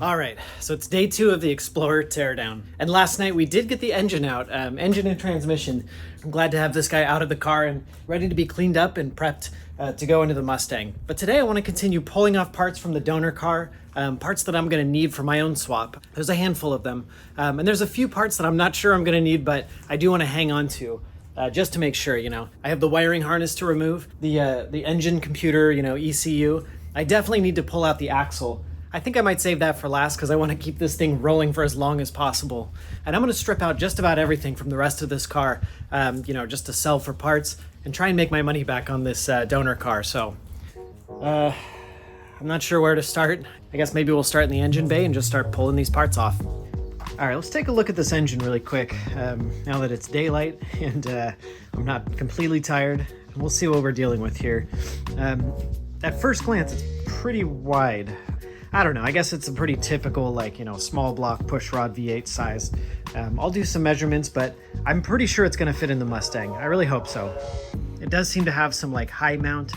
All right, so it's day 2 of the Explorer teardown. And last night we did get the engine out, engine and transmission. I'm glad to have this guy out of the car and ready to be cleaned up and prepped to go into the Mustang. But today I want to continue pulling off parts from the donor car, parts that I'm going to need for my own swap. There's a handful of them. And there's a few parts that I'm not sure I'm going to need, but I do want to hang on to. Just to make sure, I have the wiring harness to remove, the engine computer, ECU. I definitely need to pull out the axle. I think I might save that for last because I want to keep this thing rolling for as long as possible. And I'm going to strip out just about everything from the rest of this car, just to sell for parts and try and make my money back on this donor car. So I'm not sure where to start. I guess maybe we'll start in the engine bay and just start pulling these parts off. All right, let's take a look at this engine really quick now that it's daylight and I'm not completely tired. And we'll see what we're dealing with here. At first glance, it's pretty wide. I don't know, I guess it's a pretty typical, small block push rod V8 size. I'll do some measurements, but I'm pretty sure it's gonna fit in the Mustang. I really hope so. It does seem to have some high mount,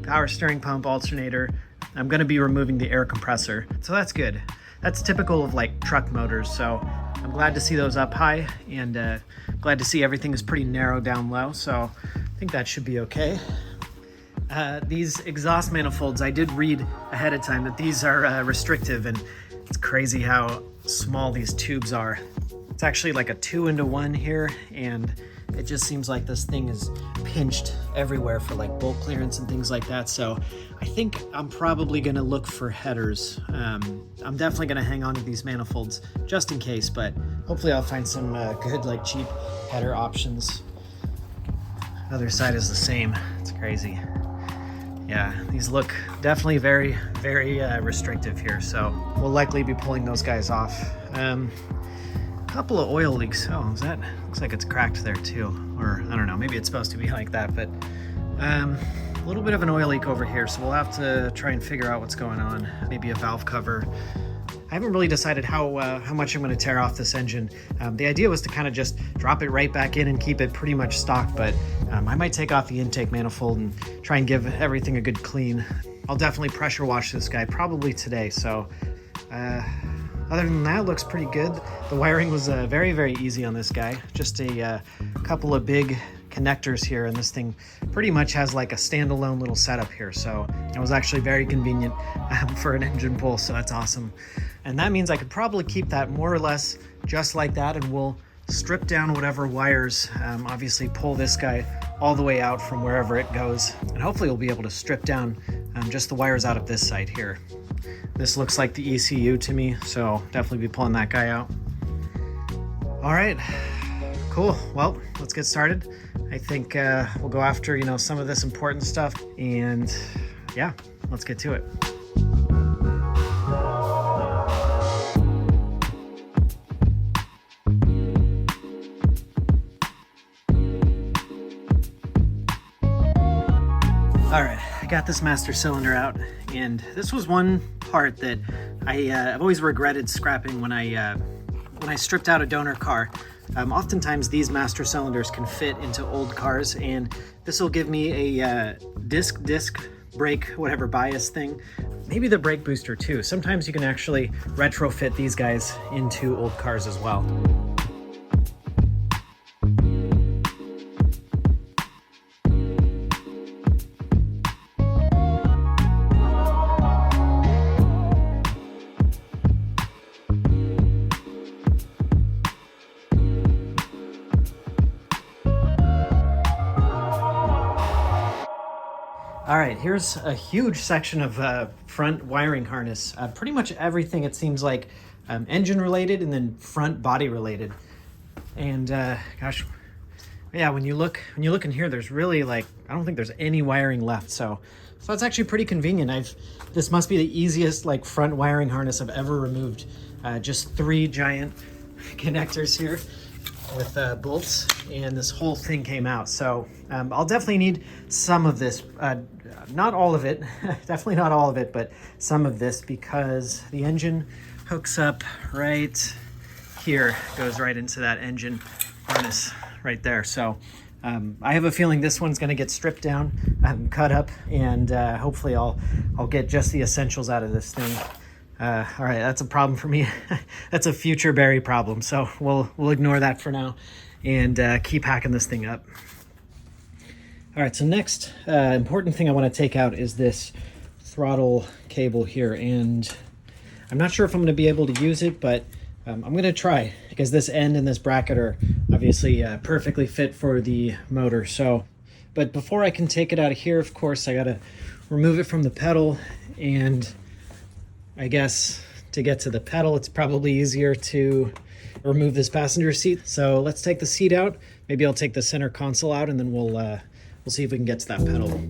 power steering pump, alternator. I'm gonna be removing the air compressor, so that's good. That's typical of truck motors, so I'm glad to see those up high and glad to see everything is pretty narrow down low, so I think that should be okay. These exhaust manifolds, I did read ahead of time that these are restrictive, and it's crazy how small these tubes are. It's actually like a 2-into-1 here, and it just seems like this thing is pinched everywhere for bolt clearance and things like that. So I think I'm probably gonna look for headers. I'm definitely gonna hang on to these manifolds just in case, but hopefully I'll find some good cheap header options. Other side is the same. It's crazy. Yeah, these look definitely very, very restrictive here, so we'll likely be pulling those guys off. Couple of oil leaks. Oh, looks like it's cracked there too. Or I don't know, maybe it's supposed to be like that, but a little bit of an oil leak over here, so we'll have to try and figure out what's going on. Maybe a valve cover. I haven't really decided how much I'm going to tear off this engine. The idea was to kind of just drop it right back in and keep it pretty much stock, but I might take off the intake manifold and try and give everything a good clean. I'll definitely pressure wash this guy probably today, so other than that, it looks pretty good. The wiring was very, very easy on this guy. Just a couple of big connectors here, and this thing pretty much has a standalone little setup here, so it was actually very convenient for an engine pull, so that's awesome. And that means I could probably keep that more or less just like that, and we'll strip down whatever wires, obviously pull this guy all the way out from wherever it goes, and hopefully we'll be able to strip down just the wires out of this side here. This looks like the ECU to me, so definitely be pulling that guy out. All right, cool. Well, let's get started. I think we'll go after, some of this important stuff, and yeah, let's get to it. All right, I got this master cylinder out, and this was one part that I've always regretted scrapping when I stripped out a donor car. Oftentimes these master cylinders can fit into old cars, and this will give me a disc brake, whatever bias thing. Maybe the brake booster too. Sometimes you can actually retrofit these guys into old cars as well. All right, here's a huge section of front wiring harness. Pretty much everything, it seems like, engine related and then front body related. And gosh, yeah, when you look in here, there's really I don't think there's any wiring left. So it's actually pretty convenient. This must be the easiest front wiring harness I've ever removed. Just 3 giant connectors here with bolts, and this whole thing came out. So I'll definitely need some of this, not all of it, definitely not all of it, but some of this, because the engine hooks up right here, goes right into that engine harness right there. So I have a feeling this one's going to get stripped down, cut up, and hopefully I'll get just the essentials out of this thing. All right, that's a problem for me. That's a future Barry problem, so we'll ignore that for now and keep hacking this thing up. All right, so next important thing I want to take out is this throttle cable here, and I'm not sure if I'm going to be able to use it, but I'm going to try, because this end and this bracket are obviously perfectly fit for the motor. So, but before I can take it out of here, of course, I got to remove it from the pedal, and I guess to get to the pedal, it's probably easier to remove this passenger seat. So let's take the seat out. Maybe I'll take the center console out, and then we'll see if we can get to that pedal.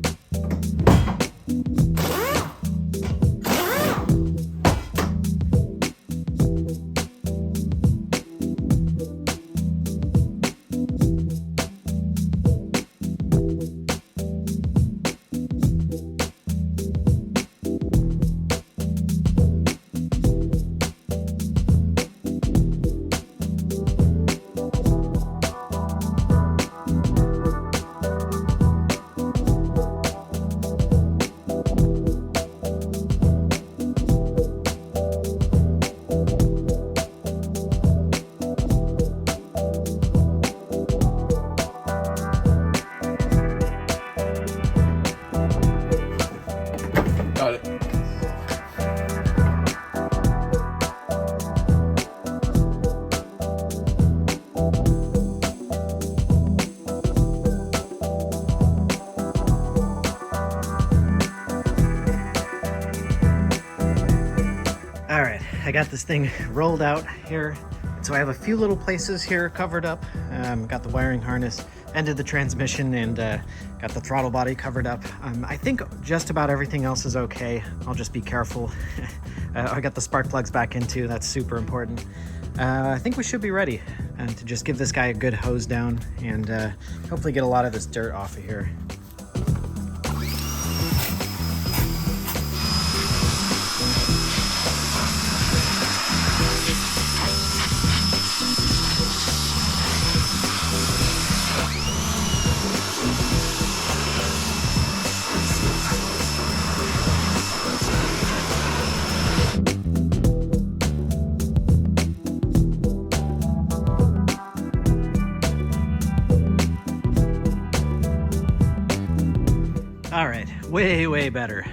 Got it. All right, I got this thing rolled out here. So I have a few little places here covered up. Got the wiring harness, ended the transmission, and got the throttle body covered up. I think just about everything else is okay. I'll just be careful. I got the spark plugs back in too. That's super important. I think we should be ready to just give this guy a good hose down and hopefully get a lot of this dirt off of here. All right, way better.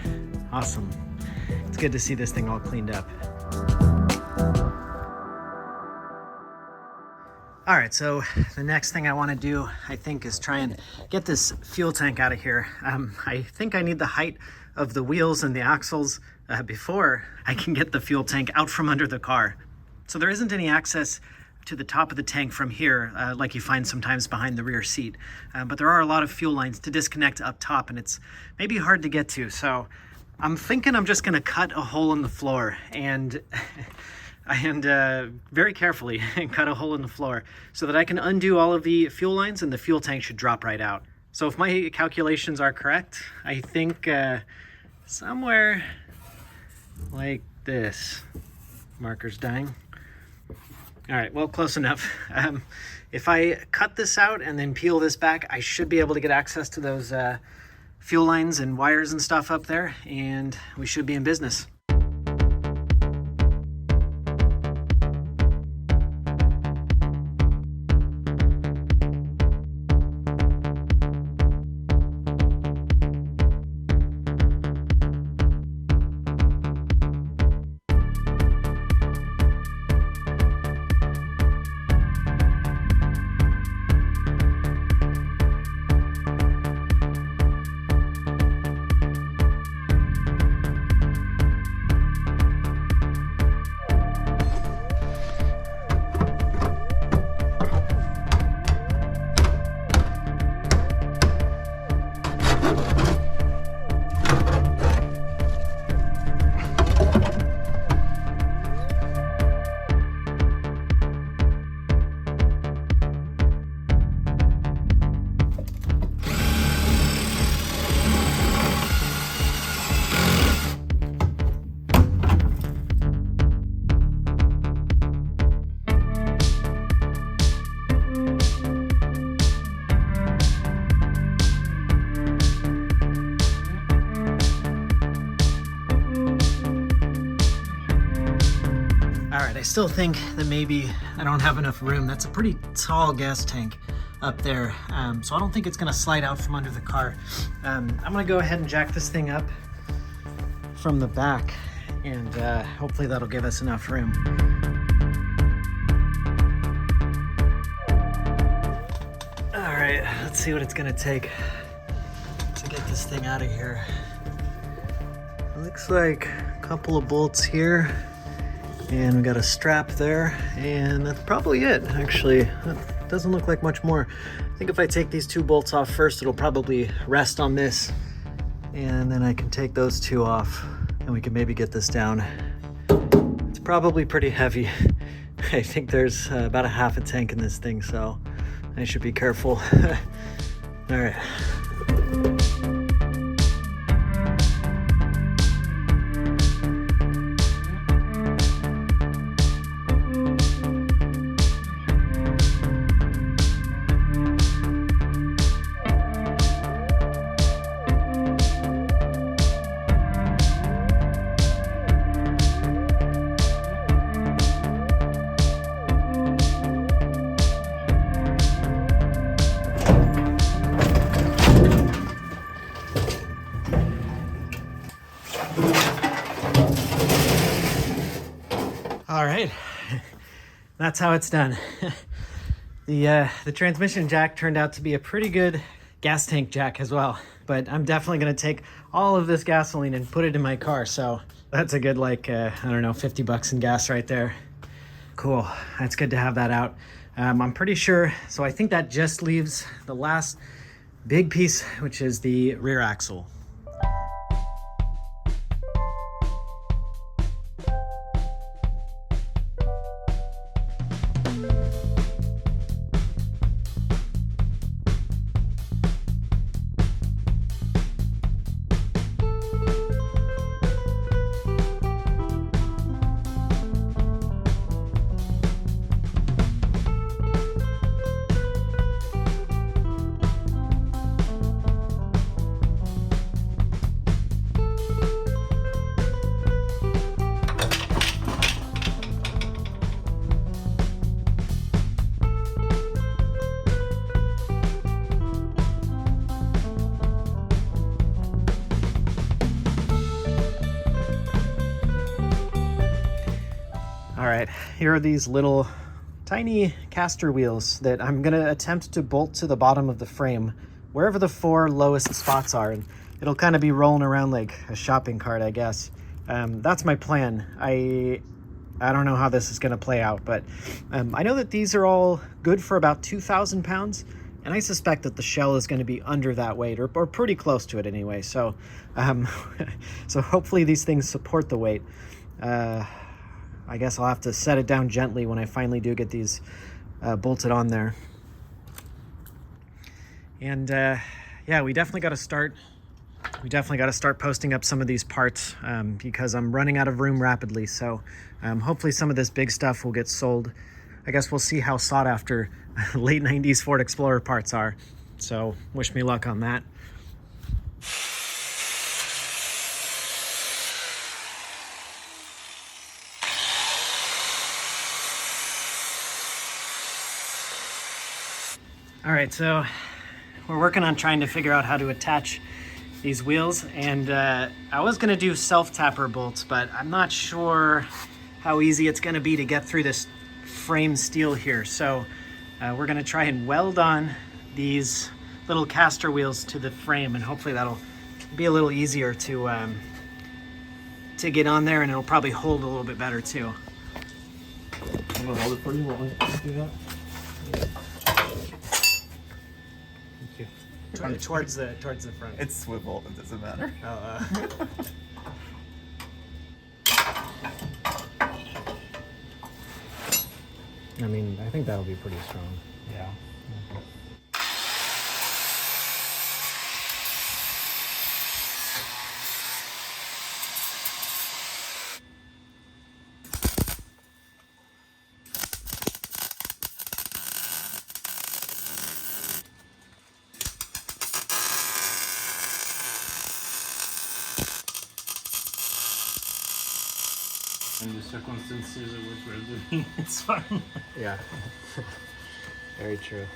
Awesome. It's good to see this thing all cleaned up. All right, so the next thing I want to do, I think, is try and get this fuel tank out of here. I think I need the height of the wheels and the axles before I can get the fuel tank out from under the car. So there isn't any access to the top of the tank from here, like you find sometimes behind the rear seat. But there are a lot of fuel lines to disconnect up top, and it's maybe hard to get to. So I'm thinking I'm just gonna cut a hole in the floor and very carefully cut a hole in the floor so that I can undo all of the fuel lines and the fuel tank should drop right out. So if my calculations are correct, I think somewhere like this. Marker's dying. All right, well, close enough. If I cut this out and then peel this back, I should be able to get access to those fuel lines and wires and stuff up there, and we should be in business. still think that maybe I don't have enough room. That's a pretty tall gas tank up there, so I don't think it's gonna slide out from under the car. I'm gonna go ahead and jack this thing up from the back, and hopefully that'll give us enough room. All right, let's see what it's gonna take to get this thing out of here. It looks like a couple of bolts here, and we got a strap there, and that's probably it, actually. It doesn't look like much more. I think if I take these two bolts off first, it'll probably rest on this, and then I can take those two off, and we can maybe get this down. It's probably pretty heavy. I think there's about a half a tank in this thing, so I should be careful. All right. All right, that's how it's done. The transmission jack turned out to be a pretty good gas tank jack as well, but I'm definitely gonna take all of this gasoline and put it in my car, so that's a good, like, I don't know, 50 bucks in gas right there. Cool, that's good to have that out. I'm pretty sure, so I think that just leaves the last big piece, which is the rear axle. All right, here are these little tiny caster wheels that I'm gonna attempt to bolt to the bottom of the frame, wherever the 4 lowest spots are, and it'll kind of be rolling around like a shopping cart, I guess. That's my plan. I don't know how this is gonna play out, but I know that these are all good for about 2,000 pounds, and I suspect that the shell is gonna be under that weight, or pretty close to it anyway, so, so hopefully these things support the weight. I guess I'll have to set it down gently when I finally do get these bolted on there. And yeah, we definitely got to start posting up some of these parts because I'm running out of room rapidly. So hopefully some of this big stuff will get sold. I guess we'll see how sought after late 90s Ford Explorer parts are. So wish me luck on that. All right, so we're working on trying to figure out how to attach these wheels, and I was gonna do self-tapper bolts, but I'm not sure how easy it's gonna be to get through this frame steel here. So we're gonna try and weld on these little caster wheels to the frame, and hopefully that'll be a little easier to get on there, and it'll probably hold a little bit better too. I'm gonna hold it for you while I do that. Towards the front. It's swivel, it doesn't matter. I mean, I think that'll be pretty strong. Yeah. In the circumstances of what we're doing, it's fine. Yeah. Very true.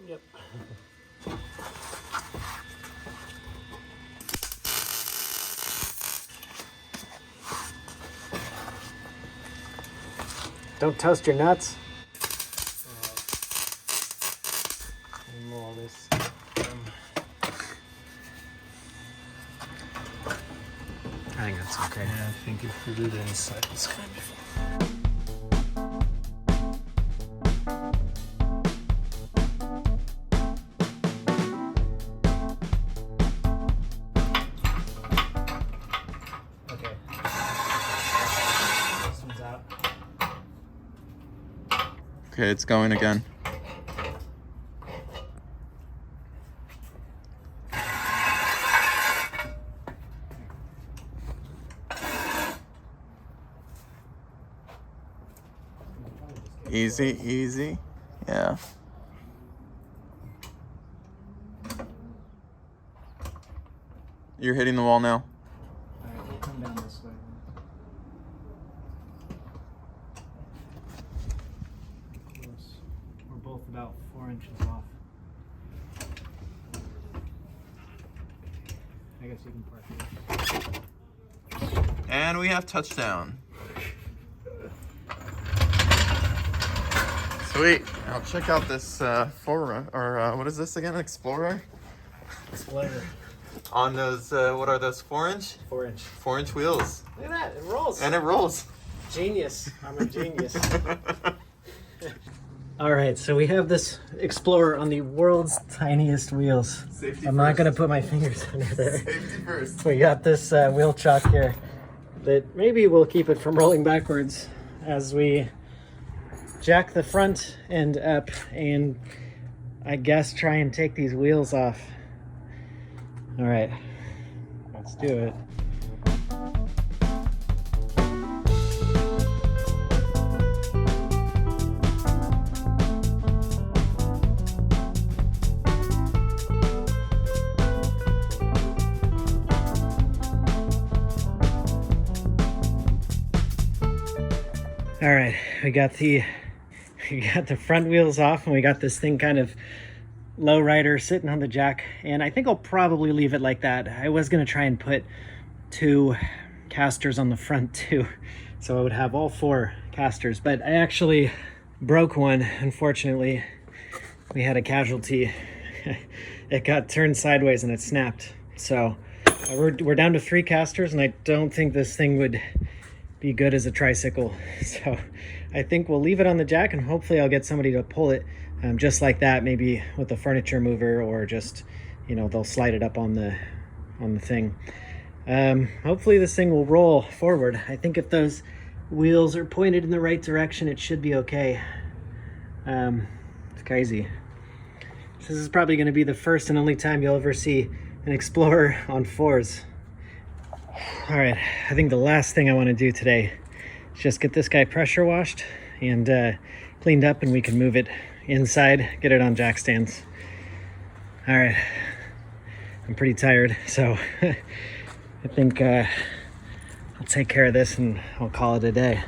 Yep. Don't toast your nuts. Remove all this. I think that's okay. Yeah, I think if we do the inside, it's gonna be fine. Okay. This one's out. Okay, it's going again. Easy, easy. Yeah. You're hitting the wall now. Alright, we'll come down this way. Close. We're both about 4 inches off. I guess you can park it. And we have touchdown. Sweet. Now check out this what is this again? Explorer? Explorer. On those, what are those, 4-inch? 4-inch. 4-inch wheels. Look at that, it rolls. And it rolls. Genius. I'm a genius. All right, so we have this Explorer on the world's tiniest wheels. Safety I'm not first. gonna put my fingers under there. Safety first. We got this wheel chock here that maybe will keep it from rolling backwards as we jack the front end up and I guess try and take these wheels off. All right, let's do it. All right, we got the front wheels off and we got this thing kind of low rider sitting on the jack, and I think I'll probably leave it like that. I was gonna try and put 2 casters on the front too, so I would have all 4 casters, but I actually broke one, unfortunately. We had a casualty. It got turned sideways and it snapped. So we're down to 3 casters, and I don't think this thing would be good as a tricycle. So I think we'll leave it on the jack and hopefully I'll get somebody to pull it just like that, maybe with a furniture mover, or just, you know, they'll slide it up on the thing. Hopefully this thing will roll forward. I think if those wheels are pointed in the right direction, it should be okay. It's crazy. This is probably going to be the first and only time you'll ever see an Explorer on 4s. All right, I think the last thing I want to do today is just get this guy pressure washed and cleaned up, and we can move it inside, get it on jack stands. All right, I'm pretty tired, so I think I'll take care of this and I'll call it a day.